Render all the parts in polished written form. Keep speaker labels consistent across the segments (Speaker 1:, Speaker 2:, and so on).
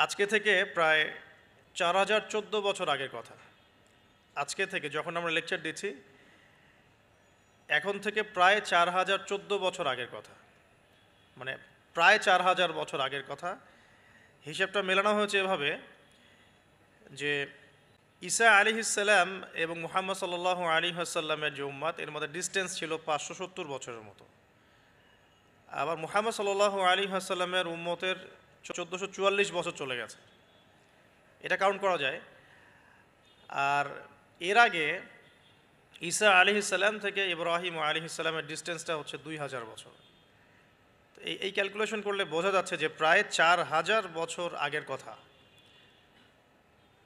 Speaker 1: আজকে থেকে প্রায় 4014 বছর আগের কথা। আজকে থেকে যখন আমরা লেকচার দিচ্ছি, এখন থেকে প্রায় 4014 বছর আগের কথা, মানে প্রায় 4000 বছর আগের কথা। হিসেবটা মেলানো হয়েছে এভাবে যে ঈসা আলাইহিসসালাম এবং মুহাম্মদ সাল্লাল্লাহু আলাইহি ওয়াসাল্লামের যে উম্মত, এর মধ্যে ডিস্টেন্স ছিল 570 বছরের মতো। আবার মুহাম্মদ সাল্লাল্লাহু আলাইহি ওয়াসাল্লামের উম্মতের 1444 বছর চলে গেছে, এটা কাউন্ট করা যায়। আর এর আগে ঈসা আলাইহিসসালাম থেকে ইব্রাহিম আলাইহিসসালামের ডিস্টেন্সটা হচ্ছে 2000 বছর। এই ক্যালকুলেশন করলে বোঝা যাচ্ছে যে প্রায় 4000 বছর আগের কথা,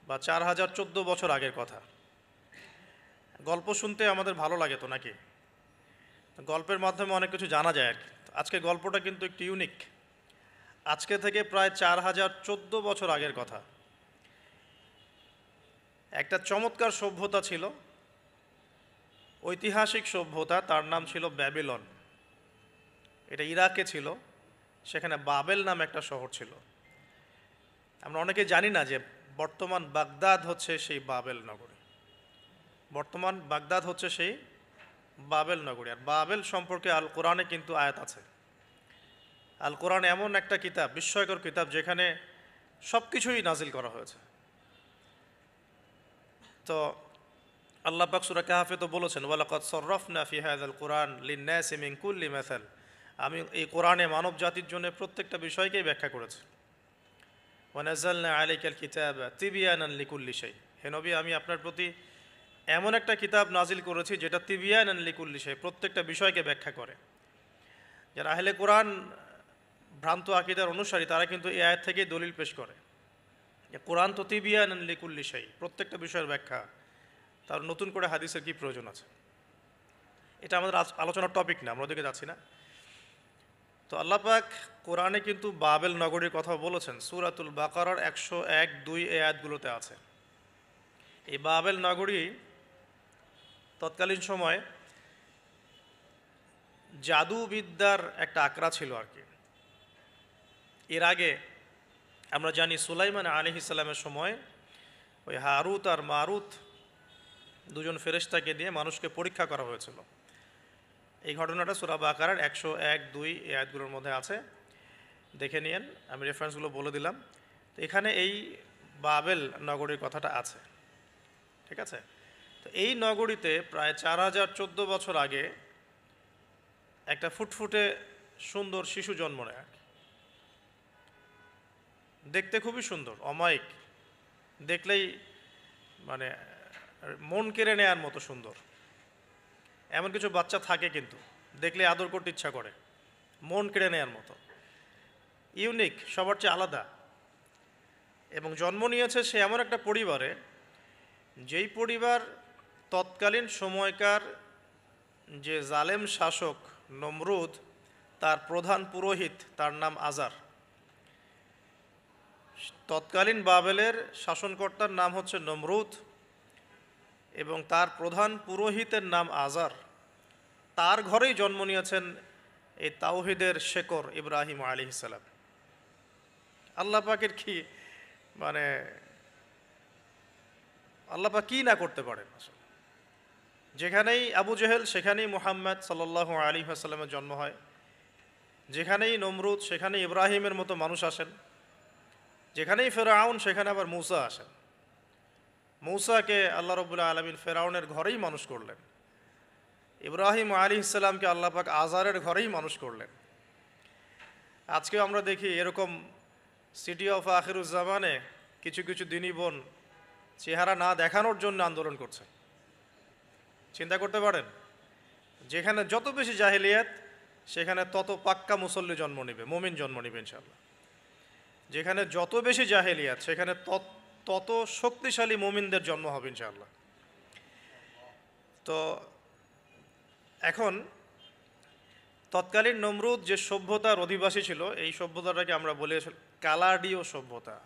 Speaker 1: বা 4014 বছর আগের কথা। গল্প শুনতে আমাদের ভালো লাগে তো নাকি? গল্পের মাধ্যমে অনেক কিছু জানা যায় আর কি। আজকে গল্পটা কিন্তু একটু ইউনিক। আজকে থেকে প্রায় 4014 বছর আগের কথা। একটা চমৎকার সভ্যতা ছিল, ঐতিহাসিক সভ্যতা, তার নাম ছিল ব্যাবিলন। এটা ইরাকে ছিল, সেখানে বাবেল নামে একটা শহর ছিল। আমরা অনেকে জানি না যে বর্তমান বাগদাদ হচ্ছে সেই বাবেল নগরী। বর্তমান বাগদাদ হচ্ছে সেই বাবেল নগরী। আর বাবেল সম্পর্কে আল কোরআনে কিন্তু আয়াত আছে। আল কোরআন এমন একটা কিতাব, বিস্ময়কর কিতাব, যেখানে সব কিছুই নাজিল করা হয়েছে। তো আল্লাহ পাক সূরা কাহফে তো বলেছেন, ওয়ালাকাদ সাররাফনা ফি হাযাল কুরআন লিন-নাসি মিন কুল্লি মাসাল। আমি এই কোরআনে মানব জাতির জন্য প্রত্যেকটা বিষয়কেই ব্যাখ্যা করেছি। ওয়া নাযালনা আলাইকাল কিতাবা তিবয়ানান লিকুল্লি শাই। হে নবী, আমি আপনার প্রতি এমন একটা কিতাব নাজিল করেছি যেটা তিবয়ানান লিকুল্লি শাই, প্রত্যেকটা বিষয়কে ব্যাখ্যা করে। যারা আহলে কোরআন ভ্রান্ত আকীদার অনুসারী, তারা কিন্তু এই আয়াত থেকেই দলিল পেশ করে যে কোরআন তো তিবয়ানান লিকুল্লি শাই, প্রত্যেকটা বিষয়ের ব্যাখ্যা। তার নতুন করে হাদিসের কি প্রয়োজন আছে? এটা আমাদের আলোচনার টপিক না, আমরা ওদিকে যাচ্ছি না। তো আল্লাহ পাক কোরআনে কিন্তু বাবেল নগরীর কথা বলেছেন। সূরাতুল বাকারার 101-2 এই আয়াতগুলোতে আছে। এই বাবেল নগরী তৎকালীন সময় জাদুবিদ্যার একটা আকড়া ছিল আর কি। এর আগে আমরা জানি সুলাইমান আলাইহিসসালামের সময় ওই হারুত আর মারুত দুজন ফেরেশতাকে দিয়ে মানুষকে পরীক্ষা করা হয়েছিল। এই ঘটনাটা সূরা বাকারার 101-2 এই আয়াতগুলোর মধ্যে আছে, দেখে নিয়েন। আমি রেফারেন্সগুলো বলে দিলাম। তো এখানে এই বাবেল নগরীর কথাটা আছে, ঠিক আছে? তো এই নগরীতে প্রায় 4014 বছর আগে একটা ফুটফুটে সুন্দর শিশু জন্ম নেয়। দেখতে খুবই সুন্দর, অমায়িক, দেখলেই মানে মন কেড়ে নেয়ার মতো সুন্দর। এমন কিছু বাচ্চা থাকে কিন্তু দেখলে আদর করতে ইচ্ছা করে, মন কেড়ে নেয়ার মতো, ইউনিক, সবার চেয়ে আলাদা। এবং জন্ম নিয়েছে সে এমন একটা পরিবারে, যেই পরিবার তৎকালীন সময়কার যে জালেম শাসক নমরুদ, তার প্রধান পুরোহিত, তার নাম আজার। তৎকালীন বাবেলের শাসনকর্তার নাম হচ্ছে নমরুদ এবং তার প্রধান পুরোহিতের নাম আজার। তার ঘরেই জন্ম নিয়েছেন এই তাওহীদের শেকর ইব্রাহিম আলাইহিস সালাম। আল্লাহ পাকের কি মানে, আল্লাহ পাক কি না করতে পারেন আসলে। যেখানেই আবু জেহেল, সেখানেই মুহাম্মদ সাল্লাল্লাহু আলাইহি ওয়াসাল্লামের জন্ম হয়। যেখানেই নমরুদ, সেখানেই ইব্রাহিমের মতো মানুষ আসেন। যেখানেই ফেরাউন, সেখানে আবার মূসা আসেন। মূসাকে আল্লাহ রাব্বুল আলামিন ফেরাউনের ঘরেই মানুষ করলেন। ইব্রাহিম আলাইহিস সালামকে আল্লাহ পাক আজারের ঘরেই মানুষ করলেন। আজকেও আমরা দেখি এরকম সিটি অফ আখিরুজ্জামানে কিছু কিছু দিনী বোন চেহারা না দেখানোর জন্য আন্দোলন করছে। চিন্তা করতে পারেন, যেখানে যত বেশি জাহেলিয়াত, সেখানে তত পাক্কা মুসল্লি জন্ম নেবে, মুমিন জন্ম নেবে ইনশাআল্লাহ। যেখানে যত বেশি জাহেলিয়াত, সেখানে তত শক্তিশালী মুমিনদের জন্ম হবে ইনশাআল্লাহ। তো এখন তৎকালীন নমরুদ যে সভ্যতার অধিবাসী ছিল, এই সভ্যতাটাকে আমরা বলি কালাডীয় সভ্যতা।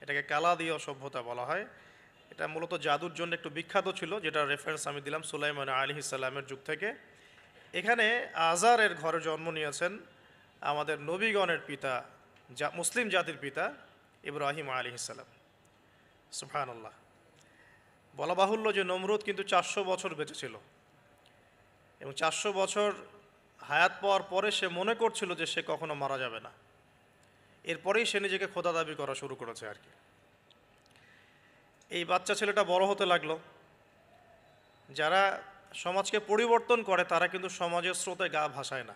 Speaker 1: এটাকে কালাদীয় সভ্যতা বলা হয়। এটা মূলত জাদুর জন্য একটু বিখ্যাত ছিল, যেটা রেফারেন্স আমি দিলাম সুলাইমান আলাইহিস সালামের যুগ থেকে। এখানে আজারের ঘরে জন্ম নিয়েছেন আমাদের নবীগণের পিতা, মুসলিম জাতির পিতা ইব্রাহিম আলাইহিস সালাম। সুবহানাল্লাহ। বলা বাহুল্য যে নমরুদ কিন্তু 400 বছর বেঁচে ছিল, এবং 400 বছর হায়াত পাওয়ার পরে সে মনে করছিল যে সে কখনো মারা যাবে না। এরপরেই সে নিজেকে খোদা দাবি করা শুরু করেছে আর কি। এই বাচ্চা ছেলেটা বড় হতে লাগলো। যারা সমাজকে পরিবর্তন করে তারা কিন্তু সমাজের স্রোতে গা ভাসায় না।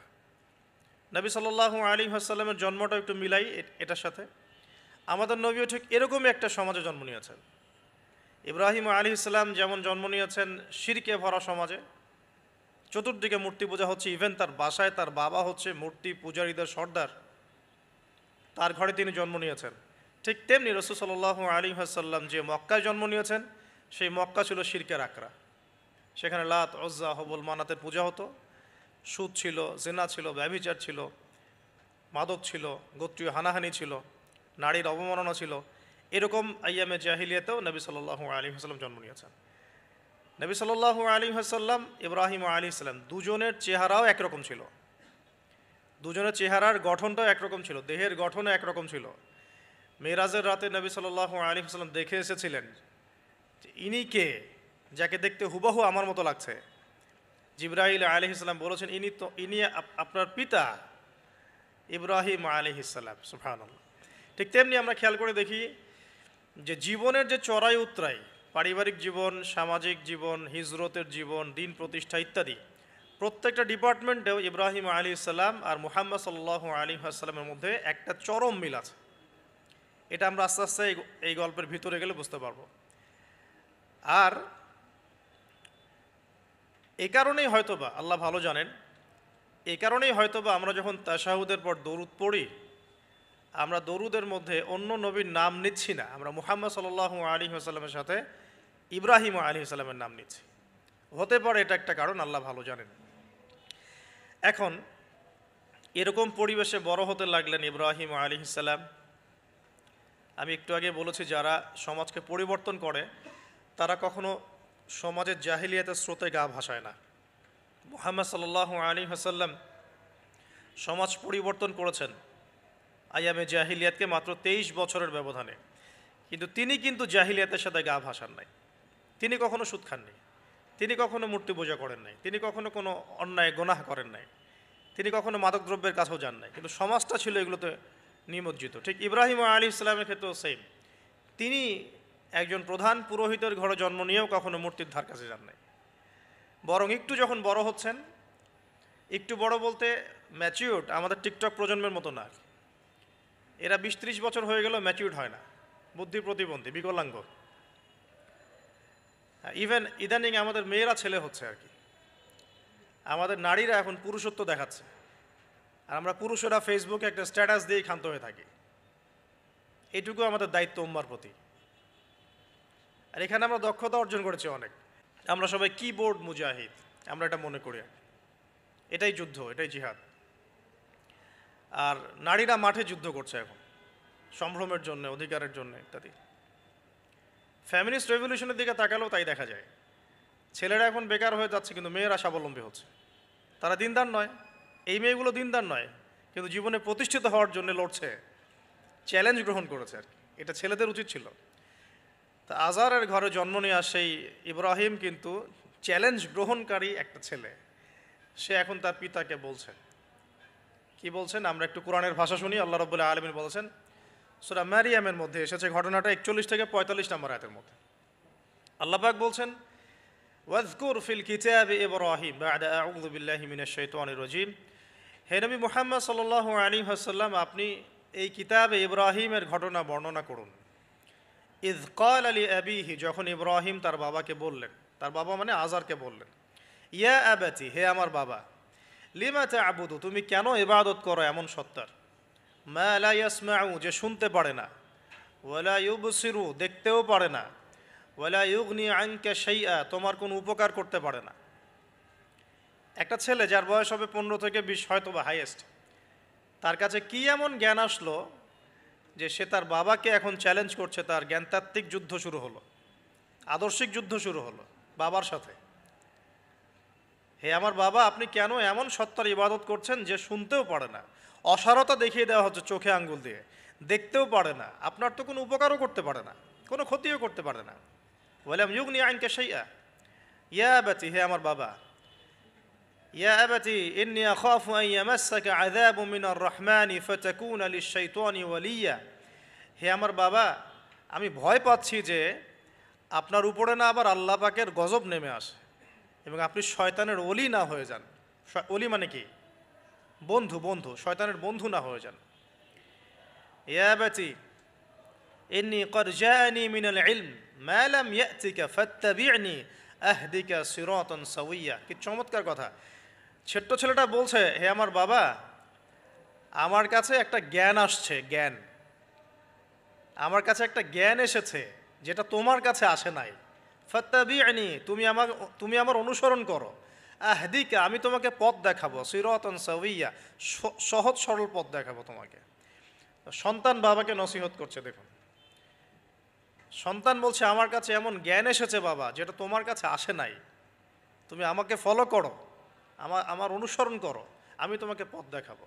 Speaker 1: নবী সাল্লাল্লাহু আলাইহি ওয়াসাল্লামের জন্মটা একটু মিলাই এটার সাথে। আমাদের নবীও ঠিক এরকমই একটা সমাজে জন্ম নিয়েছেন। ইব্রাহিম আলাইহিস সালাম যেমন জন্ম নিয়েছেন শিরকে ভরা সমাজে, চতুর্দিকে মূর্তি পূজা হচ্ছে, ইভেন তার বাসায় তার বাবা হচ্ছে মূর্তি পূজারীদের সর্দার, তার ঘরে তিনি জন্ম নিয়েছেন। ঠিক তেমনি রাসূল সাল্লাল্লাহু আলাইহি ওয়াসাল্লাম যে মক্কায় জন্ম নিয়েছেন, সেই মক্কা ছিল শিরকের আকড়া। সেখানে লাত, উজ্জা, হবল, মানাতের পূজা হতো, সুদ ছিল, জিনা ছিল, ব্যভিচার ছিল, মাদক ছিল, গোত্রীয় হানাহানি ছিল, নারীর অবমাননা ছিল। এরকম আইয়ামে জাহিলিয়াতেও নবী সাল্লাল্লাহু আলাইহি ওয়াসাল্লাম জন্ম নিয়েছেন। নবী সাল্লাল্লাহু আলাইহি ওয়াসাল্লাম, ইব্রাহিম আলাইহিস সালাম দুজনের চেহারাও একরকম ছিল, দুজনের চেহারার গঠনটাও একরকম ছিল, দেহের গঠনও একরকম ছিল। মেরাজের রাতে নবী সাল্লাল্লাহু আলাইহি ওয়াসাল্লাম দেখে এসেছিলেন যে ইনি কে, যাকে দেখতে হুবহু আমার মতো লাগছে। জিবরাইল আলাইহিস সালাম বলেছেন ইনি আপনার পিতা ইব্রাহিম আলাইহিস সালাম। সুবহানাল্লাহ। ঠিক তেমনি আমরা খেয়াল করে দেখি যে জীবনের যে চড়াই উতরাই, পারিবারিক জীবন, সামাজিক জীবন, হিজরতের জীবন, দিন প্রতিষ্ঠা ইত্যাদি, প্রত্যেকটা ডিপার্টমেন্টেও ইব্রাহিম আলাইহিস সালাম আর মুহাম্মদ সাল্লাল্লাহু আলাইহি ওয়াসাল্লামের মধ্যে একটা চরম মিল আছে। এটা আমরা আস্তে আস্তে এই গল্পের ভিতরে গেলে বুঝতে পারবো। আর এই কারণেই হয়তোবা আল্লাহ ভালো জানেন, এই কারণেই হয়তোবা আমরা যখন তাশাহুদের পর দরুদ পড়ি, আমরা দরুদের মধ্যে অন্য নবীর নাম নিচ্ছি না, আমরা মুহাম্মদ সাল্লাল্লাহু আলাইহি ওয়াসাল্লামের সাথে ইব্রাহিম আলাইহিস সালামের নাম নিচ্ছি। হতে পারে এটা একটা কারণ, আল্লাহ ভালো জানেন। এখন এরকম পরিবেশে বড় হতে লাগলেন ইব্রাহিম আলাইহিস সালাম। আমি একটু আগে বলেছি যারা সমাজকে পরিবর্তন করে তারা কখনো সমাজের জাহিলিয়াতের স্রোতে গা ভাসায় না। মুহাম্মদ সাল্লাল্লাহু আলাইহি ওয়াসাল্লাম সমাজ পরিবর্তন করেছেন আইয়ামে জাহিলিয়াতকে মাত্র 23 বছরের ব্যবধানে, কিন্তু তিনি কিন্তু জাহিলিয়াতের সাথে গা ভাসান নাই। তিনি কখনো সুদ খাননি, তিনি কখনো মূর্তি পূজা করেন নাই, তিনি কখনো কোনো অন্যায় গুনাহ করেন নাই, তিনি কখনো মাদকদ্রব্যের কাছেও যান নাই, কিন্তু সমাজটা ছিল এগুলোতে নিমজ্জিত। ঠিক ইব্রাহিম আলাইহিস সালামের ক্ষেত্রেও সেম, তিনি একজন প্রধান পুরোহিতের ঘরে জন্ম নিয়েও কখনো মূর্তির ধার কাছে যান নাই। বরং একটু যখন বড় হচ্ছেন, একটু বড় বলতে ম্যাচিউরড, আমাদের টিকটক প্রজন্মের মতো না, এরা 20-30 বছর হয়ে গেল ম্যাচিউরড হয় না, বুদ্ধি প্রতিবন্ধী, বিকলাঙ্গ। ইভেন ইদানিং আমাদের মেয়েরা ছেলে হচ্ছে আর কি, আমাদের নারীরা এখন পুরুষত্ব দেখাচ্ছে, আর আমরা পুরুষেরা ফেসবুকে একটা স্ট্যাটাস দিয়েই ক্ষান্ত হয়ে থাকি। এটুকু আমাদের দায়িত্ব উম্মার প্রতি। আর এখানে আমরা দক্ষতা অর্জন করেছি অনেক, আমরা সবাই কিবোর্ড মুজাহিদ, আমরা এটা মনে করি, এটাই যুদ্ধ, এটাই জিহাদ। আর নারীরা মাঠে যুদ্ধ করছে এখন সম্ভ্রমের জন্য, অধিকারের জন্য ইত্যাদি। ফ্যামিলিস্ট রেভলিউশনের দিকে তাকালেও তাই দেখা যায়। ছেলেরা এখন বেকার হয়ে যাচ্ছে, কিন্তু মেয়েরা স্বাবলম্বী হচ্ছে। তারা দিনদার নয়, এই মেয়েগুলো দিনদার নয়, কিন্তু জীবনে প্রতিষ্ঠিত হওয়ার জন্য লড়ছে, চ্যালেঞ্জ গ্রহণ করেছে আর কি। এটা ছেলেদের উচিত ছিল। তা আজারের ঘরে জন্ম নেওয়া সেই ইব্রাহিম কিন্তু চ্যালেঞ্জ গ্রহণকারী একটা ছেলে। সে এখন তার পিতাকে বলছে, কি বলছেন আমরা একটু কোরআনের ভাষা শুনি। আল্লাহ রাব্বুল আলামিন বলেছেন, সূরা মারিয়ামের মধ্যে এসেছে ঘটনাটা 41 থেকে 45 নম্বর আয়াতের মধ্যে। আল্লাহ পাক বলছেন, ওয়াজকুর ফিল কিতাবি ইব্রাহিম বা'দা আউযু বিল্লাহি মিনাশ শাইতানির রাজীম। হে নবী মুহাম্মদ সাল্লাল্লাহু আলাইহি ওয়াসাল্লাম, আপনি এই কিতাবে ইব্রাহিমের ঘটনা বর্ণনা করুন। ইয ক্বালা লিআবিহি, যখন ইব্রাহিম তার বাবাকে বললেন, তার বাবা মানে আজারকে বললেন, ইয়া আবাতি, হে আমার বাবা, লিমা তা'বুদু, তুমি কেন ইবাদত করো এমন সত্তার, মা লা ইয়াসমাউ, যে শুনতে পারে না, ওয়ালা ইউবসিরু, দেখতেও পারে না, ওয়ালা ইউগনি আনকা শাইআ, তোমার কোনো উপকার করতে পারে না। একটা ছেলে যার বয়স হবে 15 থেকে 20 হয়তো বা হাইয়েস্ট, তার কাছে কি এমন জ্ঞান আসলো যে সে তার বাবাকে এখন চ্যালেঞ্জ করছে, তার জ্ঞানতাত্ত্বিক যুদ্ধ শুরু হলো, আদর্শিক যুদ্ধ শুরু হলো বাবার সাথে। হে আমার বাবা, আপনি কেন এমন সত্তার ইবাদত করছেন যে শুনতেও পারে না? অসারতা দেখিয়ে দেওয়া হচ্ছে চোখে আঙ্গুল দিয়ে, দেখতেও পারে না, আপনার তো কোনো উপকারও করতে পারে না, কোনো ক্ষতিও করতে পারে না। ওয়ালাম ইউগনি আনকা শাইআ, ইয়া আবাতি, হে আমার বাবা, ইয়া আবাতি ইন্নী আখাফু আন ইয়ামাসসাকা আযাবুম মিনার রাহমানি ফাতাকুনা লিশ-শাইতানি ওয়ালিয়্যা, হে আমার বাবা, আমি ভয় পাচ্ছি যে আপনার উপরে না আবার আল্লাহ পাকের গজব নেমে আসে এবং আপনি শয়তানের ওলি না হয়ে যান। ওলি মানে কি? বন্ধু, বন্ধু, শয়তানের বন্ধু না হয়ে যান। ইয়া আবাতি ইন্নী ক্বাদ জাআনি মিনাল ইলম মা লাম ইয়াতিকা ফাত্তাবি'নি আহদিকা সিরাতান সাওয়্যা। কি চমৎকার কথা! ছোট্ট ছেলেটা বলছে, হে আমার বাবা, আমার কাছে একটা জ্ঞান আসছে, জ্ঞান, আমার কাছে একটা জ্ঞান এসেছে যেটা তোমার কাছে আসে নাই। ফাত্তাবি'নি, তুমি আমার অনুসরণ করো। আহদিকা, আমি তোমাকে পথ দেখাবো। সিরাতান সাওয়্যা, সহজ সরল পথ দেখাবো তোমাকে। সন্তান বাবাকে নসিহত করছে, দেখুন, সন্তান বলছে আমার কাছে এমন জ্ঞান এসেছে বাবা যেটা তোমার কাছে আসে নাই, তুমি আমাকে ফলো করো, আমার অনুসরণ করো, আমি তোমাকে পথ দেখাবো।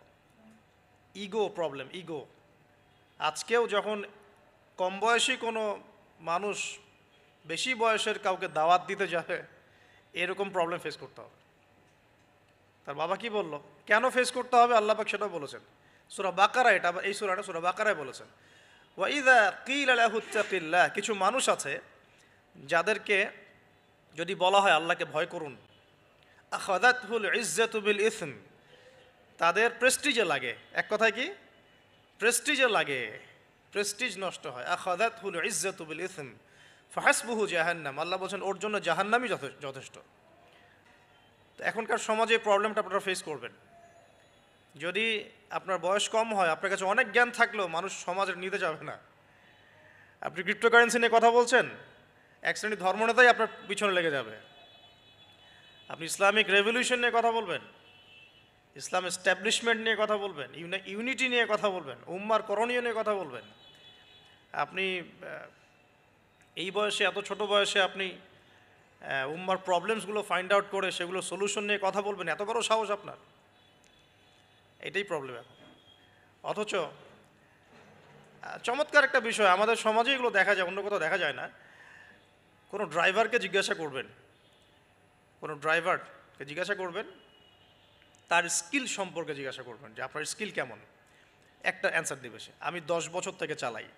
Speaker 1: Ego problem, ego. আজকেও যখন কম বয়সী কোনো মানুষ বেশি বয়সের কাউকে দাওয়াত দিতে যাবে, এরকম প্রবলেম ফেস করতে হবে। তার বাবা কি বলল, কেন ফেস করতে হবে আল্লাহ পাক সেটাও বলেছেন সূরা বাকারা, এটা এই সূরাটা সূরা বাকারায় বলেছেন। ওয়া ইযা কিলা লাহু ইত্তাকিল্লাহ, কিছু মানুষ আছে যাদেরকে যদি বলা হয় আল্লাহকে ভয় করুন, আখাযাতহুল ইজ্জাতু বিল ইসম, তাদের প্রেস্টিজে লাগে। এক কথায় কি? প্রেস্টিজে লাগে, প্রেস্টিজ নষ্ট হয়। আখাযাতহুল ইজ্জাতু বিল ইসম ফাহাসবুহু জাহান্নাম, আল্লাহ বলছেন ওর জন্য জাহান্নামই যথেষ্ট। তো এখনকার সমাজে এই প্রবলেমটা আপনারা ফেস করবেন। যদি আপনার বয়স কম হয়, আপনার কাছে অনেক জ্ঞান থাকলেও মানুষ সমাজের নিতে যাবে না। আপনি ক্রিপ্টোকারেন্সি নিয়ে কথা বলছেন, এক শ্রেণীর ধর্মনেতাই আপনার পিছনে লেগে যাবে। আপনি ইসলামিক রেভলিউশন নিয়ে কথা বলবেন, ইসলাম এস্টাবলিশমেন্ট নিয়ে কথা বলবেন, ইউনিটি নিয়ে কথা বলবেন, উম্মার করণীয় নিয়ে কথা বলবেন। আপনি এই বয়সে, এত ছোট বয়সে আপনি উম্মার প্রবলেমসগুলো ফাইন্ড আউট করে সেগুলো সলিউশন নিয়ে কথা বলবেন, এত বড় সাহস আপনার? এটাই প্রবলেম এখন। অথচ চমৎকার একটা বিষয়, আমাদের সমাজে এগুলো দেখা যায়, অন্য কোথাও দেখা যায় না। কোনো ড্রাইভারকে জিজ্ঞাসা করবেন, কোনো ড্রাইভারকে জিজ্ঞাসা করবেন, তার স্কিল সম্পর্কে জিজ্ঞাসা করবেন যে আপনার স্কিল কেমন। একটা অ্যান্সার দেবে সে, আমি 10 বছর থেকে চালাই,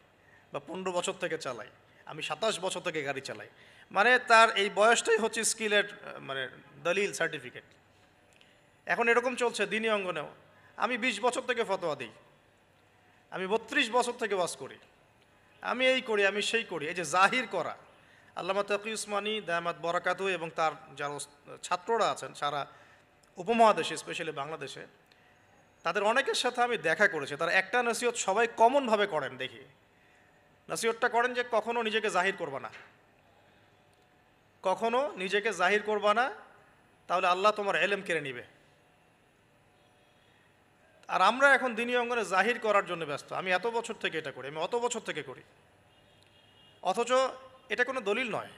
Speaker 1: বা 15 বছর থেকে চালাই, আমি 27 বছর থেকে গাড়ি চালাই। মানে তার এই বয়সটাই হচ্ছে স্কিলের মানে দলিল, সার্টিফিকেট। এখন এরকম চলছে দিনী অঙ্গনেও, আমি 20 বছর থেকে ফতোয়া দিই, আমি 32 বছর থেকে ওয়াজ করি, আমি এই করি, আমি সেই করি। এই যে জাহির করা, আল্লামা তাকি উসমানী দামাত বরাকাতু এবং তার যারা ছাত্ররা আছেন সারা উপমহাদেশে, স্পেশালি বাংলাদেশে, তাদের অনেকের সাথে আমি দেখা করেছি। তারা একটা নসিহত সবাই কমনভাবে করেন, দেখি নসিহতটা করেন যে কখনো নিজেকে জাহির করবা না, কখনো নিজেকে জাহির করবা না, তাহলে আল্লাহ তোমার এলেম কেড়ে নিবে। আর আমরা এখন দিনী অঙ্গনে জাহির করার জন্য ব্যস্ত, আমি এত বছর থেকে এটা করি, আমি অত বছর থেকে করি। অথচ এটা কোনো দলিল নয়,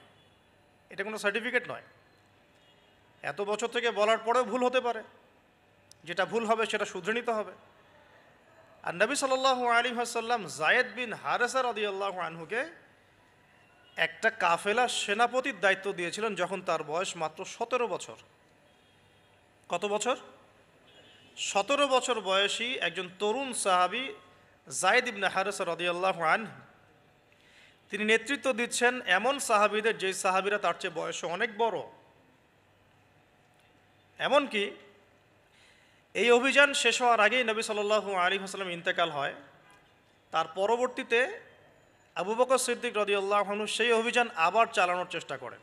Speaker 1: এটা কোনো সার্টিফিকেট নয়। এত বছর থেকে বলার পরেও ভুল হতে পারে, যেটা ভুল হবে সেটা শুধরে নিতে হবে। আর নবী সাল্লাল্লাহু আলাইহি ওয়াসাল্লাম যায়েদ বিন হারেসা রাদিয়াল্লাহু আনহুকে একটা কাফেলার সেনাপতির দায়িত্ব দিয়েছিলেন যখন তার বয়স মাত্র 17 বছর। কত বছর? 17 বছর বয়সী একজন তরুণ সাহাবী যায়েদ ইবনে হারেসা রাদিয়াল্লাহু আনহু, তিনি নেতৃত্ব দিচ্ছেন এমন সাহাবীদের যে সাহাবীরা তার চেয়ে বয়সে অনেক বড়। এমনকি এই অভিযান শেষ হওয়ার আগেই নবী সাল্লাল্লাহু আলাইহি ওয়াসাল্লাম ইন্তেকাল হয়। তার পরবর্তীতে আবু বকর সিদ্দিক রাদিয়াল্লাহু আনহু সেই অভিযান আবার চালানোর চেষ্টা করেন,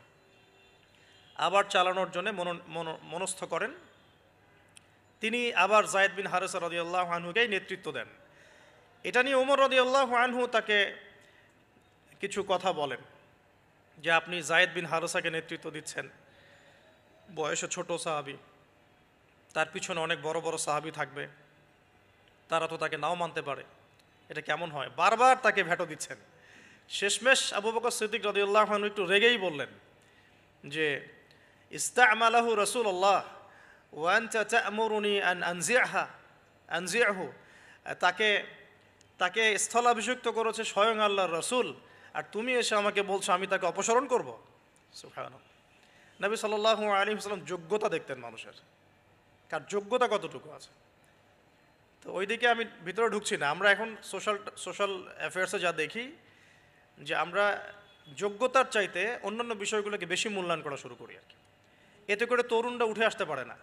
Speaker 1: আবার চালানোর জন্য মনস্থ করেন। তিনি আবার যায়েদ বিন হারেসা রাদিয়াল্লাহু আনহুকেই নেতৃত্ব দেন। এটা নিয়ে ওমর রাদিয়াল্লাহু আনহু তাকে কিছু কথা বলেন যে আপনি যায়েদ বিন হারেসাকে নেতৃত্ব দিচ্ছেন, বয়সে ছোট সাহাবী, তার পিছনে অনেক বড় বড় সাহাবী থাকবে, তারা তো তাকে নাও মানতে পারে, এটা কেমন হয়? বারবার তাকে ভেটো দিচ্ছেন। শেষমেশ আবু বকর সিদ্দিক রাদিয়াল্লাহু আনহু একটু রেগেই বললেন যে ইস্তা'মালাহু রাসূলুল্লাহ ওয়া আনতা তা'মুরুনি আন আনজি'হু, তাকে তাকে স্থলাভিষিক্ত করেছে স্বয়ং আল্লাহর রসুল, আর তুমি এসে আমাকে বলছো আমি তাকে অপসারণ করব। সুবহানাল্লাহ। নবী সাল্লাল্লাহু আলাইহি ওয়াসাল্লাম যোগ্যতা দেখতেন মানুষের, কার যোগ্যতা কতটুকু আছে। তো ওইদিকে আমি ভিতরে ঢুকছি না। আমরা এখন সোশ্যাল অ্যাফেয়ার্সে যা দেখি যে আমরা যোগ্যতার চাইতে অন্যান্য বিষয়গুলোকে বেশি মূল্যায়ন করা শুরু করি আর কি। এতে করে তরুণরা উঠে আসতে পারে না,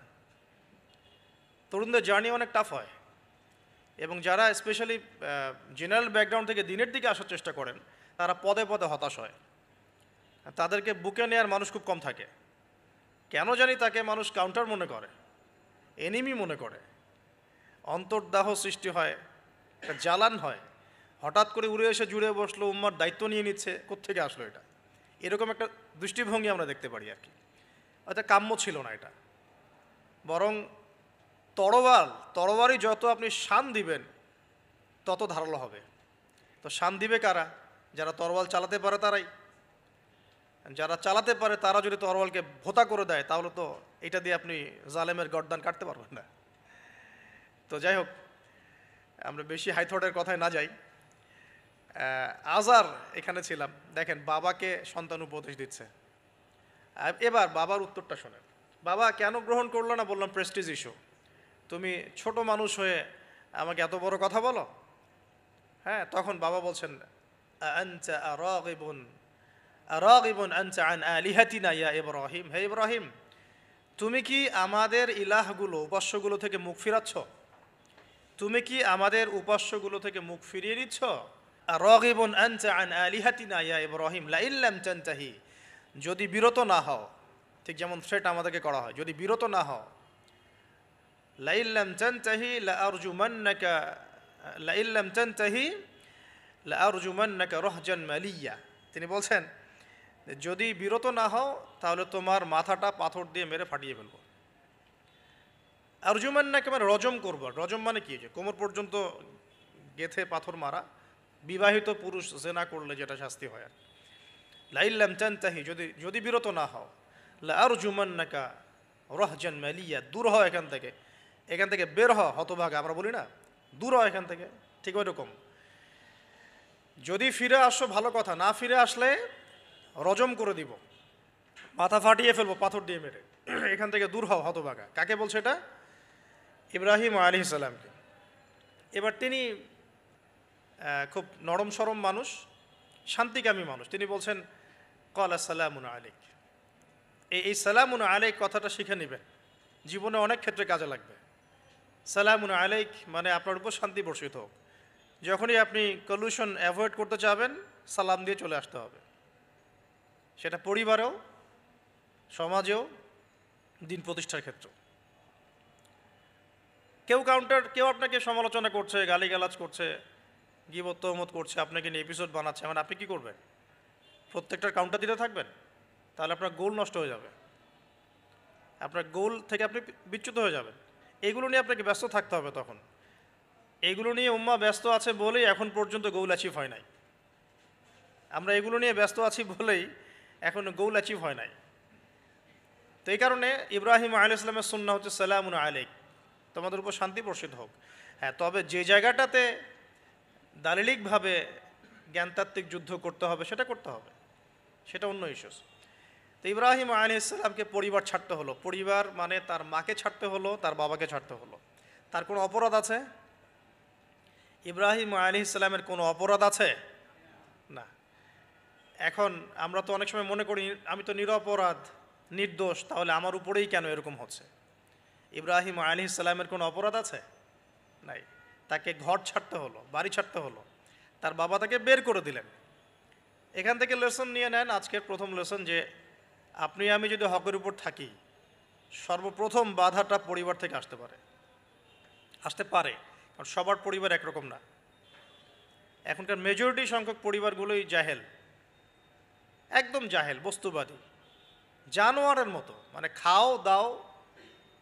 Speaker 1: তরুণদের জার্নি অনেক টাফ হয়। এবং যারা স্পেশালি জেনারেল ব্যাকগ্রাউন্ড থেকে দিনের দিকে আসার চেষ্টা করেন তারা পদে পদে হতাশ হয়। তাদেরকে বুকে নেওয়ার মানুষ খুব কম থাকে। কেন জানি তাকে মানুষ কাউন্টার মনে করে, এনিমি মনে করে, অন্তর্দাহ সৃষ্টি হয়, একটা জ্বালান হয়। হঠাৎ করে উড়ে এসে জুড়ে বসলো, উম্মার দায়িত্ব নিয়ে নিচ্ছে, কোত্থেকে আসলো এটা, এরকম একটা দৃষ্টিভঙ্গি আমরা দেখতে পারি আর কি। অর্থাৎ কাম্য ছিল না এটা। বরং তরবারি যত আপনি শান দিবেন তত ধারালো হবে। তো শান দিবে কারা? যারা তরোয়াল চালাতে পারে তারাই। যারা চালাতে পারে তারা যদি তরোয়ালকে ভোতা করে দেয় তাহলে তো এটা দিয়ে আপনি জালেমের গর্দান কাটতে পারবেন না। তো যাই হোক, আমরা বেশি হাইথটের কথায় না যাই। আজার এখানে ছিলাম, দেখেন বাবাকে সন্তান উপদেশ দিচ্ছে। এবার বাবার উত্তরটা শোনেন। বাবা কেন গ্রহণ করলো না? বললাম প্রেস্টিজ ইস্যু। তুমি ছোট মানুষ হয়ে আমাকে এত বড় কথা বলো। হ্যাঁ, তখন বাবা বলছেন আনতা রাগিবুন আনতা আন আলিহাতিনা ইয়া ইব্রাহিম। হে ইব্রাহিম, তুমি কি আমাদের ইলাহগুলো, উপাস্যগুলো থেকে মুখ ফিরাচ্ছ? তুমি কি আমাদের উপাস্যগুলো থেকে মুখ ফিরিয়ে নিচ্ছ? রাগিবুন আনতা আন আলিহাতিনা ইয়া ইব্রাহিম লা ইল্লাম তানতাহি, যদি বিরত না হও, ঠিক যেমন থ্রেট আমাদেরকে করা হয়, যদি বিরত না হও, লা ইল্লাম তানতাহি লা আরজুমান্নাকা লা ইল্লাম তানতাহি লা আরজুমান্নাকা রাহজান মালিয়া। তিনি বলছেন যদি বিরত না হও তাহলে তোমার মাথাটা পাথর দিয়ে মেরে ফাটিয়ে ফেলবো। আরজুমান্নাকা মানে রজম করবো। রজম মানে কি? যে কোমর পর্যন্ত গেথে পাথর মারা, বিবাহিত পুরুষ জেনা করলে যেটা শাস্তি হয় আর। লা ইল্লাম তানতাহি, যদি বিরত না হও, লা আরজুমান্নাকা রাহজান মালিয়া, দূর হও এখান থেকে বের হও হতভাগা, আমরা বলি না, দূর হও এখান থেকে, ঠিক ওই রকম। যদি ফিরে আসো ভালো কথা, না ফিরে আসলে রজম করে দিব, মাথা ফাটিয়ে ফেলবো পাথর দিয়ে মেরে, এখান থেকে দূর হও হতভাগা। কাকে বলছে এটা? ইব্রাহিম আলাইহিস সালামকে। এবার তিনি খুব নরম সরম মানুষ, শান্তিকামী মানুষ। তিনি বলছেন ক্বালা সালামুন আলাইক। এই সালামুন আলাইক কথাটা শিখে নেবেন, জীবনে অনেক ক্ষেত্রে কাজে লাগবে। সালামুন আলাইক মানে আপনার উপর শান্তি বর্ষিত হোক। যখনই আপনি কলিউশন অ্যাভয়েড করতে চাবেন সালাম দিয়ে চলে আসতে হবে, সেটা পরিবারেও, সমাজেও, দিন প্রতিষ্ঠার ক্ষেত্রে। কেউ আপনাকে সমালোচনা করছে, গালিগালাজ করছে, গীবত তহমত করছে, আপনাকে নিয়ে এপিসোড বানাচ্ছে, মানে আপনি কি করবেন? প্রত্যেকটার কাউন্টার দিতে থাকবেন? তাহলে আপনার গোল নষ্ট হয়ে যাবে, আপনার গোল থেকে আপনি বিচ্যুত হয়ে যাবেন। এগুলো নিয়ে আপনাকে ব্যস্ত থাকতে হবে। তখন এগুলো নিয়ে উম্মাহ ব্যস্ত আছে বলেই এখন পর্যন্ত গোল অ্যাচিভ হয় নাই। আমরা এগুলো নিয়ে ব্যস্ত আছি বলেই এখন গোল অ্যাচিভ হয় নাই। তো এই কারণে ইব্রাহিম আলাইহিস সালামের সুন্নাহ হচ্ছে সালামুন আলাইক, তোমাদের উপর শান্তি বর্ষিত হোক। হ্যাঁ, তবে যে জায়গাটাতে দালিলিকভাবে জ্ঞানতাত্ত্বিক যুদ্ধ করতে হবে সেটা করতে হবে, সেটা অন্য ইস্যুস। তো ইব্রাহিম আলাইহিস সালামকে পরিবার ছাড়তে হলো। পরিবার মানে তার মাকে ছাড়তে হলো, তার বাবাকে ছাড়তে হলো। তার কোনো অপরাধ আছে? ইব্রাহিম আলাইহিস সালামের কোনো অপরাধ আছে? না। এখন আমরা তো অনেক সময় মনে করি আমি তো নিরপরাধ, নির্দোষ, তাহলে আমার উপরেই কেন এরকম হচ্ছে? ইব্রাহিম আলাইহিস সালামের কোনো অপরাধ আছে? নাই। তাকে ঘর ছাড়তে হলো, বাড়ি ছাড়তে হলো, তার বাবা তাকে বের করে দিলেন। এখান থেকে লেসন নিয়ে নেন আজকের প্রথম লেসন, যে আপনি আমি যদি হকের উপর থাকি, সর্বপ্রথম বাধাটা পরিবার থেকে আসতে পারে, কারণ সবার পরিবার একরকম না। এখনকার মেজরিটি সংখ্যক পরিবারগুলোই জাহেল, একদম জাহেল, বস্তুবাদী, জানোয়ারের মতো। মানে খাও দাও,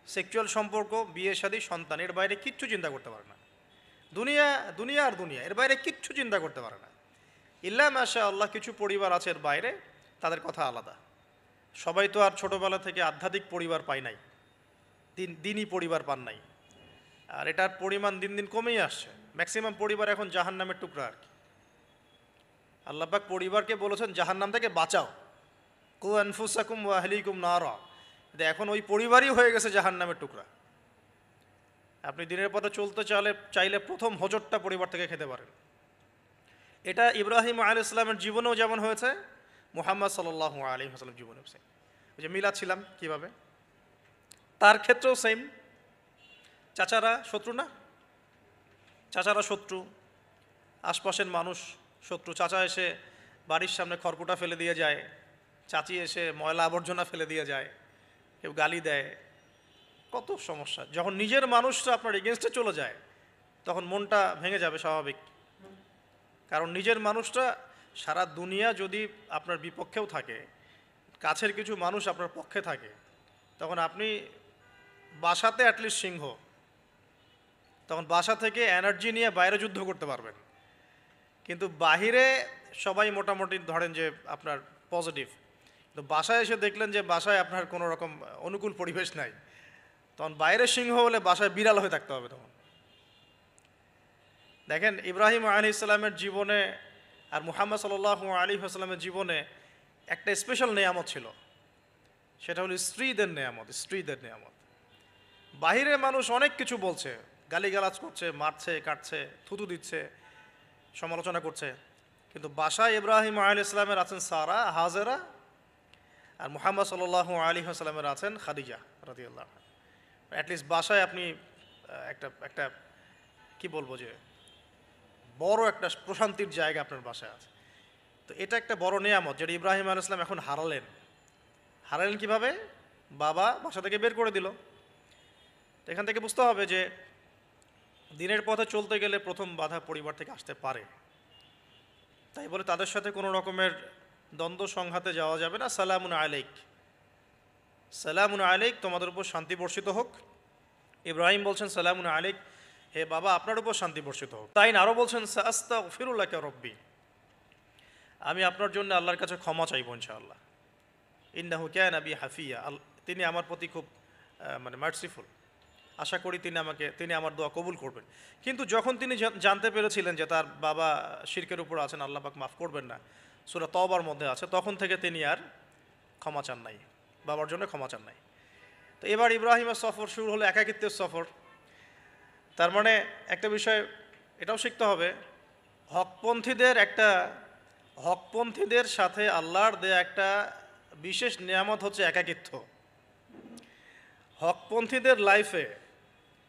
Speaker 1: সেক্সুয়াল সম্পর্ক, বিয়ে শাদী, সন্তান, এর বাইরে কিচ্ছু চিন্তা করতে পারে না। দুনিয়া আর দুনিয়া, এর বাইরে কিচ্ছু চিন্তা করতে পারে না। ইল্লা মাশা আল্লাহ, কিছু পরিবার আছে এর বাইরে, তাদের কথা আলাদা। সবাই তো আর ছোটোবেলা থেকে আধ্যাত্মিক পরিবার পায় নাই, দিনই পরিবার পান নাই, আর এটার পরিমাণ দিন দিন কমেই আসছে। ম্যাক্সিমাম পরিবার এখন জাহান্নামের টুকরা আর কি। আল্লাহ পাক পরিবারকে বলেছেন জাহান্নাম থেকে বাঁচাও, কু আনফুসাকুম ওয়া আহলিকুম নারা। এখন ওই পরিবারই হয়ে গেছে জাহান্নামের টুকরা। আপনি দিনের পথে চলতে চাইলে প্রথম হোঁচটটা পরিবার থেকে খেতে পারেন। এটা ইব্রাহিম আলাইহিস সালামের জীবনেও যেমন হয়েছে, মুহাম্মদ সাল্লাল্লাহু আলাইহি ওয়াসাল্লাম জীবনেও সেম। ওই যে মিলাচ্ছিলাম কীভাবে, তার ক্ষেত্রেও সেম। চাচারা শত্রু না, চাচারা শত্রু, আশপাশের মানুষ শত্রু। চাচা এসে বাড়ির সামনে খড়কুটা ফেলে দিয়ে যায়, চাচি এসে ময়লা আবর্জনা ফেলে দিয়ে যায়, কেউ গালি দেয়, কত সমস্যা। যখন নিজের মানুষরা আপনার এগেনস্টে চলে যায় তখন মনটা ভেঙে যাবে স্বাভাবিক। কারণ নিজের মানুষটা সারা দুনিয়া যদি আপনার বিপক্ষেও থাকে, কাছের কিছু মানুষ আপনার পক্ষে থাকে, তখন আপনি বাসাতে অ্যাটলিস্ট সিংহ, তখন বাসা থেকে এনার্জি নিয়ে বাইরে যুদ্ধ করতে পারবেন। কিন্তু বাহিরে সবাই মোটামুটি ধরেন যে আপনার পজিটিভ, তো বাসায় এসে দেখলেন যে বাসায় আপনার কোনো রকম অনুকূল পরিবেশ নাই, তখন বাইরে সিংহ হলে বাসায় বিড়াল হয়ে থাকতে হবে তখন। দেখেন ইব্রাহিম আলাইহিস সালামের জীবনে আর মুহাম্মদ সাল্লাল্লাহু আলাইহি ওয়াসাল্লামের জীবনে একটা স্পেশাল নেয়ামত ছিল, সেটা হলো স্ত্রীদের নেয়ামত। স্ত্রীদের নেয়ামত। বাহিরে মানুষ অনেক কিছু বলছে, গালিগালাজ করছে, মারছে, কাটছে, থুতু দিচ্ছে, সমালোচনা করছে, কিন্তু বাসায় ইব্রাহিম আলাইহিস সালামের আছেন সারা, হাজেরা, আর মুহাম্মদ সাল্লাল্লাহু আলাইহি ওয়াসাল্লামের আছেন খাদিজা রাদিয়াল্লাহু আনহা। অ্যাটলিস্ট বাসায় আপনি একটা কি বলবো যে বড় একটা প্রশান্তির জায়গা আপনার বাসায় আছে। তো এটা একটা বড় নেয়ামত যেটা ইব্রাহিম আলাইহিস সালাম এখন হারালেন। হারালেন কিভাবে? বাবা বাসা থেকে বের করে দিল। তো এখান থেকে বুঝতে হবে যে দিনের পথে চলতে গেলে প্রথম বাধা পরিবার থেকে আসতে পারে। তাই বলে তাদের সাথে কোনো রকমের দ্বন্দ্ব সংঘাতে যাওয়া যাবে না। সালামুন আলাইক, সালামুন আলাইক, তোমাদের উপর শান্তি বর্ষিত হোক। ইব্রাহিম বলছেন সালামুন আলাইক, হে বাবা আপনার উপর শান্তি বর্ষিত হোক। তাই না, আরও বলছেন সাস্তাগফিরুল্লাকা রব্বি, আমি আপনার জন্য আল্লাহর কাছে ক্ষমা চাইব ইনশাআল্লাহ। ইন্নাহু কানা বি হাফিয়া, তিনি আমার প্রতি খুব মার্সিফুল, আশা করি তিনি আমার দোয়া কবুল করবেন। কিন্তু যখন তিনি জানতে পেরেছিলেন যে তার বাবা শিরকের উপর আছেন, আল্লাহ পাক মাফ করবেন না, সূরা তওবার মধ্যে আছে, তখন থেকে তিনি আর ক্ষমা চান নাই, বাবার জন্য ক্ষমা চান নাই। তো এবার ইব্রাহিমের সফর শুরু হলো একাকিত্বের সফর। তার মানে একটা বিষয় এটাও শিখতে হবে, হকপন্থীদের সাথে আল্লাহর দেয়া একটা বিশেষ নিয়ামত হচ্ছে একাকিত্ব। হকপন্থীদের লাইফে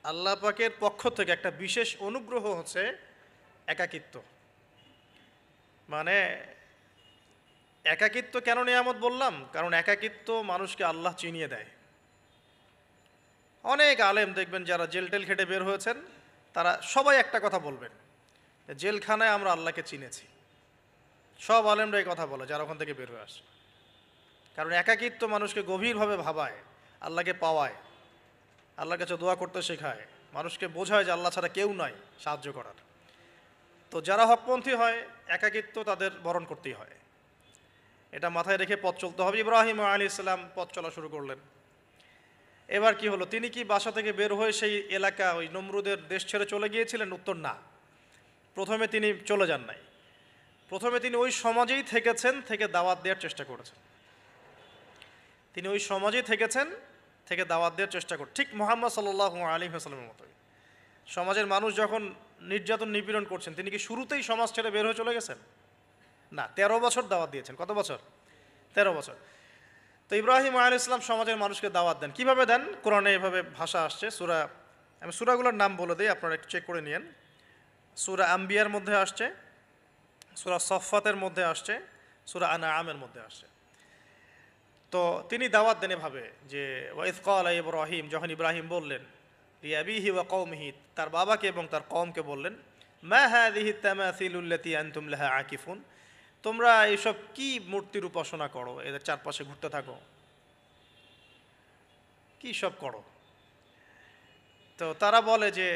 Speaker 1: আল্লাহ পাকের পক্ষ থেকে একটা বিশেষ অনুগ্রহ হচ্ছে একাকিত্ব। মানে একাকিত্ব কেন নিয়ামত বললাম? কারণ একাকিত্ব মানুষকে আল্লাহ চিনিয়ে দেয়। অনেক আলেম দেখবেন যারা জেল টেল খেটে বের হয়েছেন, তারা সবাই একটা কথা বলবেন, জেলখানায় আমরা আল্লাহকে চিনেছি। সব আলেমরা এই কথা বলে যারা ওখান থেকে বের হয়ে আসে। কারণ একাকিত্ব মানুষকে গভীরভাবে ভাবায়, আল্লাহকে পাওয়ায়, আল্লাহর কাছে দোয়া করতে শেখায়, মানুষকে বোঝায় যে আল্লাহ ছাড়া কেউ নাই সাহায্য করার। তো যারা হকপন্থী হয় একাকিত্ব তাদের বরণ করতেই হয়, এটা মাথায় রেখে পথ চলতে হবে। ইব্রাহিম আলাইহিস সালাম পথ চলা শুরু করলেন। এবার কি হলো, তিনি কি বাসা থেকে বের হয়ে সেই এলাকা ওই নমরুদের দেশ ছেড়ে চলে গিয়েছিলেন? উত্তর না, প্রথমে তিনি চলে যান নাই। প্রথমে তিনি ওই সমাজেই থেকেছেন, থেকে দাওয়াত দেওয়ার চেষ্টা করেছেন। তিনি ওই সমাজেই থেকেছেন, থেকে দাওয়াত দেওয়ার চেষ্টা করেন, ঠিক মুহাম্মদ সাল্লাল্লাহু আলাইহি ওয়াসাল্লামের মতোই। সমাজের মানুষ যখন নির্যাতন নিপীড়ন করছেন, তিনি কি শুরুতেই সমাজ ছেড়ে বের হয়ে চলে গেছেন? না, 13 বছর দাওয়াত দিয়েছেন। কত বছর? 13 বছর। তো ইব্রাহিম আলাইহিস সালাম সমাজের মানুষকে দাওয়াত দেন। কিভাবে দেন? কোরআনে এভাবে ভাষা আসছে। আমি সূরাগুলোর নাম বলে দিই, আপনারা একটু চেক করে নিয়েন। সূরা আম্বিয়ার মধ্যে আসছে, সূরা সফফাতের মধ্যে আসছে, সূরা আনআমের মধ্যে আসছে। তো তিনি দাওয়াত দেন এভাবে যে ওয়াইজ ক্বালা ইব্রাহিম, যখন ইব্রাহিম বললেন লিআবিহি ওয়া কওমিহি, তার বাবাকে এবং তার কওমকে বললেন, মা হাযিহি তামাসিলুল্লাতী আনতুম লাহা আকিফুন, তোমরা এইসব কি মূর্তির উপাসনা করো, এদের চারপাশে ঘুরতে থাকো, কি সব করো? তো তারা বলে যে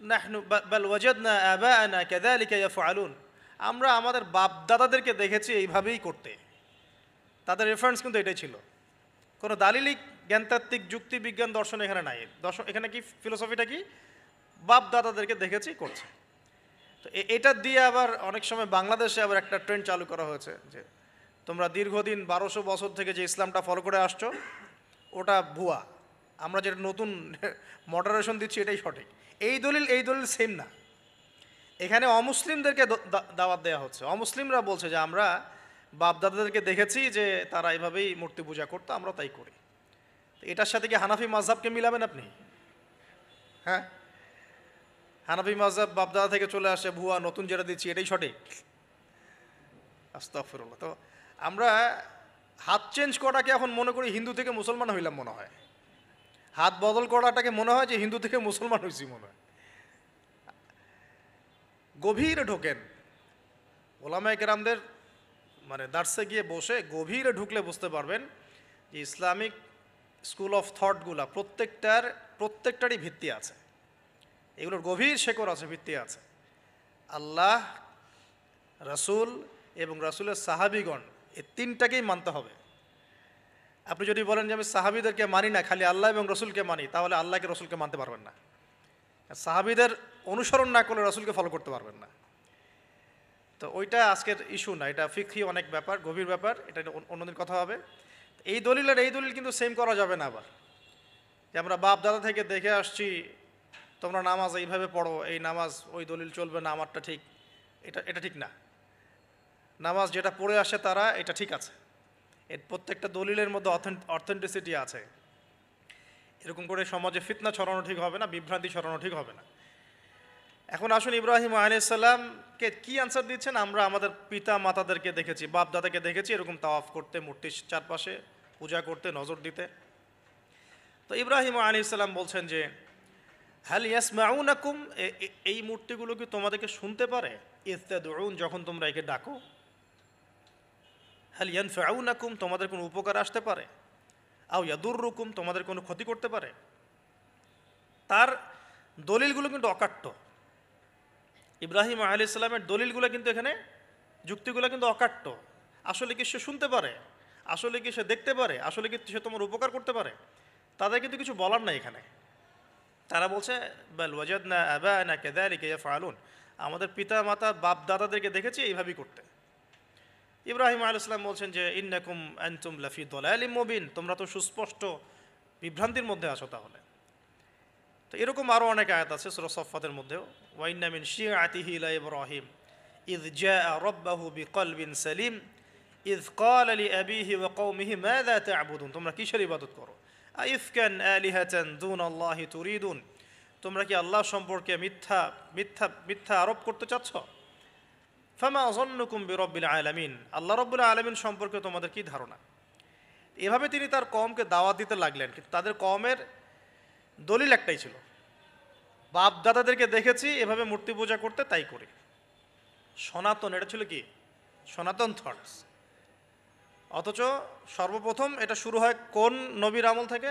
Speaker 1: নাহনু বাল ওয়াজাদনা আবাআনা কাযালিকা ইয়াফআলুন, আমরা আমাদের বাপ দাদাদেরকে দেখেছি এইভাবেই করতে। তাদের রেফারেন্স কিন্তু এটাই ছিল, কোনো দালিলিক জ্ঞানতাত্ত্বিক যুক্তি বিজ্ঞান দর্শন এখানে নাই। এখানে কি ফিলোসফিটা কি? বাপ দাদাদেরকে দেখেছি করছে। তো এটা দিয়ে আবার অনেক সময় বাংলাদেশে আবার একটা ট্রেন্ড চালু করা হয়েছে যে তোমরা দীর্ঘদিন 1200 বছর থেকে যে ইসলামটা ফলো করে আসছো ওটা ভুয়া, আমরা যেটা নতুন মডারেশন দিচ্ছি এটাই সঠিক। এই দলিল সেম না। এখানে অমুসলিমদেরকে দাওয়াত দেওয়া হচ্ছে। অমুসলিমরা বলছে যে আমরা বাপ দাদাদেরকে দেখেছি যে তারা এভাবেই মূর্তি পূজা করতো, আমরা তাই করি। এটার সাথে কি হানাফি মাযহাবকে মিলাবেন আপনি? হ্যাঁ, হানাফি মাযহাব বাপদাদা থেকে চলে আসে, ভুয়া, নতুন যেটা দিচ্ছি এটাই সঠিক। আস্তাগফিরুল্লাহ। তো আমরা হাত চেঞ্জ করাটাকে এখন মনে করি হিন্দু থেকে মুসলমান হইলাম মনে হয়, হাত বদল করাটাকে মনে হয় যে হিন্দু থেকে মুসলমান হয়েছি মনে হয়। গভীরে ঢোকেন, ওলামায়ে কেরামদের মানে দার্সে গিয়ে বসে গভীরে ঢুকলে বুঝতে পারবেন যে ইসলামিক স্কুল অফ থটগুলা প্রত্যেকটারই ভিত্তি আছে, এগুলোর গভীর শেকড় আছে, ভিত্তি আছে। আল্লাহ, রাসূল এবং রাসূলের সাহাবীগণ, এই তিনটাকেই মানতে হবে। আপনি যদি বলেন যে আমি সাহাবীদেরকে মানি না, খালি আল্লাহ এবং রসুলকে মানি, তাহলে আল্লাহকে রসুলকে মানতে পারবেন না। সাহাবীদের অনুসরণ না করলে রসুলকে ফলো করতে পারবেন না। তো ওইটা আজকের ইস্যু না, এটা ফিকহি অনেক ব্যাপার, গভীর ব্যাপার, এটা অন্যদিন কথা হবে। এই দলিল আর এই দলিল কিন্তু সেম করা যাবে না। আবার যে আমরা বাপ দাদা থেকে দেখে আসছি তোমরা নামাজ এইভাবে পড়ো, এই নামাজ ওই দলিল চলবে না, আমারটা ঠিক, এটা ঠিক না। নামাজ যেটা পড়ে আসে তারা, এটা ঠিক আছে, এর প্রত্যেকটা দলিলের মধ্যে অথেন্টিসিটি আছে। এরকম করে সমাজে ফিতনা ছড়ানো ঠিক হবে না, বিভ্রান্তি ছড়ানো ঠিক হবে না। এখন আসুন, ইব্রাহিম আলাইহিস সালামকে কি আনসার দিচ্ছেন? আমরা আমাদের পিতা মাতাদেরকে দেখেছি, বাপ দাদাকে দেখেছি এরকম তাওয়াফ করতে, মূর্তির চারপাশে পূজা করতে, নজর দিতে। তো ইব্রাহিম আলাইহিস সালাম বলছেন যে হাল ইয়াসমাউনাকুম, এই মূর্তিগুলো কি তোমাদেরকে শুনতে পারে? ইয তাদউন, যখন তোমরা একে ডাকো। হাল ইয়ানফাউনাকুম, তোমাদের কোনো উপকার আসতে পারে? আও ইয়াদুররুকুম, তোমাদের কোনো ক্ষতি করতে পারে? তার দলিলগুলো কিন্তু অকাট্য। ইব্রাহিম আলাইহিস সালামের দলিলগুলো কিন্তু এখানে, যুক্তিগুলো কিন্তু অকাট্য। আসলে কি সে শুনতে পারে? আসলে কি সে দেখতে পারে? আসলে কি সে তোমার উপকার করতে পারে? তাদের কিন্তু কিছু বলার নাই এখানে। তারা বলছে বাল ওয়াজাদনা আবানা কাযালিকা ইয়াফআলুন, আমাদের পিতা মাতা বাপ দাদাদেরকে দেখেছি এইভাবেই করতে। ইব্রাহিম আলাইহিস সালাম বলছেন যে ইন্নাকুম আনতুম লাফি দালালিম মুবিন, তোমরা তো সুস্পষ্ট বিভ্রান্তির মধ্যে আছো তাহলে। তো এরকম আরও অনেক আয়াত আছে সূরা সাফফাতের মধ্যেও, ওয়া ইন্না মিন শিআতিহি লা ইব্রাহিম ইয জাআ রাব্বাহু বিকলবিন সালিম ইয ক্বালা লিআবিহি ওয়া কওমিহি মাযা তা'বুদুন, তোমরা কিসের ইবাদত করো? আইফকান আলিহাতান দুনাল্লাহি তুরিদুন, তোমরা কি আল্লাহ সম্পর্কে মিথ্যা মিথ্যা মিথ্যা আরোপ করতে চাচ্ছ? ফামা যন্নুকুম বিরব্বিল আলামিন, আল্লাহ রাব্বুল আলামিন সম্পর্কে তোমাদের কি ধারণা? এভাবে তিনি তার কওমকে দাওয়াত দিতে লাগলেন, কিন্তু তাদের কওমের দলিল একটাই ছিল, বাপ দাদাদেরকে দেখেছি এভাবে মূর্তি পূজা করতে, তাই করি। সনাতন, এটা ছিল কি সনাতন থটস। অথচ সর্বপ্রথম এটা শুরু হয় কোন নবীর আমল থেকে?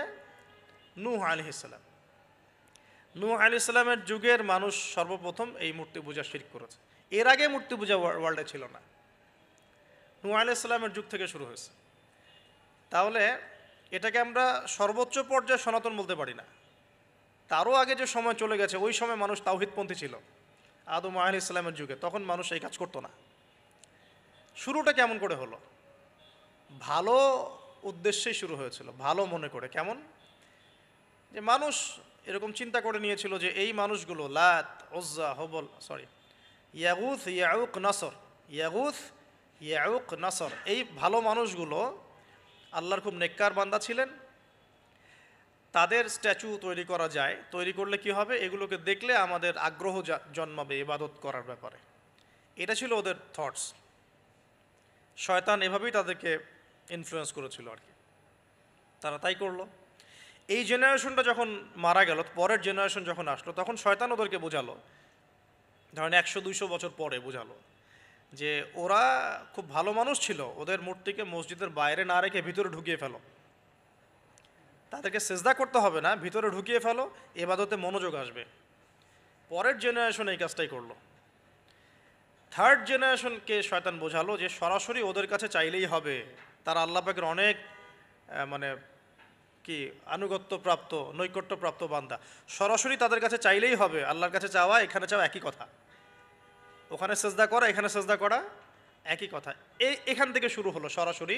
Speaker 1: নূহ আলাইহিস সালাম। নূহ আলাইহিস সালামের যুগের মানুষ সর্বপ্রথম এই মূর্তি পূজা শিরক করেছে। এর আগে মূর্তি পূজা ওয়ার্ল্ডে ছিল না, নূহ আলাইহিস সালামের যুগ থেকে শুরু হয়েছে। তাহলে এটাকে আমরা সর্বোচ্চ পর্যায়ে সনাতন বলতে পারি না। তারও আগে যে সময় চলে গেছে, ওই সময় মানুষ তাওহীদপন্থী ছিল, আদম আলাইহিস সালামের যুগে, তখন মানুষ এই কাজ করতো না। শুরুটা কেমন করে হলো? ভালো উদ্দেশ্যেই শুরু হয়েছিল, ভালো মনে করে। কেমন? যে মানুষ এরকম চিন্তা করে নিয়েছিল যে এই মানুষগুলো লাত, উজ্জা, হবল, ইয়াগুথ, ইয়াউক, নাসর, ইয়াগুথ, ইয়াউক, নাসর, এই ভালো মানুষগুলো আল্লাহর খুব নেককার বান্দা ছিলেন। তাদের স্ট্যাচু তৈরি করা যায়, তৈরি করলে কি হবে? এগুলোকে দেখলে আমাদের আগ্রহ জন্মাবে ইবাদত করার ব্যাপারে। এটা ছিল ওদের থটস। শয়তান এভাবেই তাদেরকে ইনফ্লুয়েন্স করেছিল আর কি, তারা তাই করলো। এই জেনারেশনটা যখন মারা গেল, পরের জেনারেশন যখন আসলো, তখন শয়তান ওদেরকে বোঝালো, ধরেন 100-200 বছর পরে বোঝালো যে ওরা খুব ভালো মানুষ ছিল, ওদের মূর্তিকে মসজিদের বাইরে না রেখে ভিতরে ঢুকিয়ে ফেলো, তাদেরকে সেজদা করতে হবে না, ভিতরে ঢুকিয়ে ফেলো, ইবাদতে মনোযোগ আসবে। পরের জেনারেশন এই কাজটাই করলো। থার্ড জেনারেশনকে শয়তান বোঝালো যে সরাসরি ওদের কাছে চাইলেই হবে, তারা আল্লাহ পাকের অনেক মানে কি আনুগত্যপ্রাপ্ত নৈকট্যপ্রাপ্ত বান্দা, সরাসরি তাদের কাছে চাইলেই হবে। আল্লাহর কাছে চাওয়া এখানে চাওয়া একই কথা, ওখানে সেজদা করা এখানে সেজদা করা একই কথা। এখান থেকে শুরু হলো সরাসরি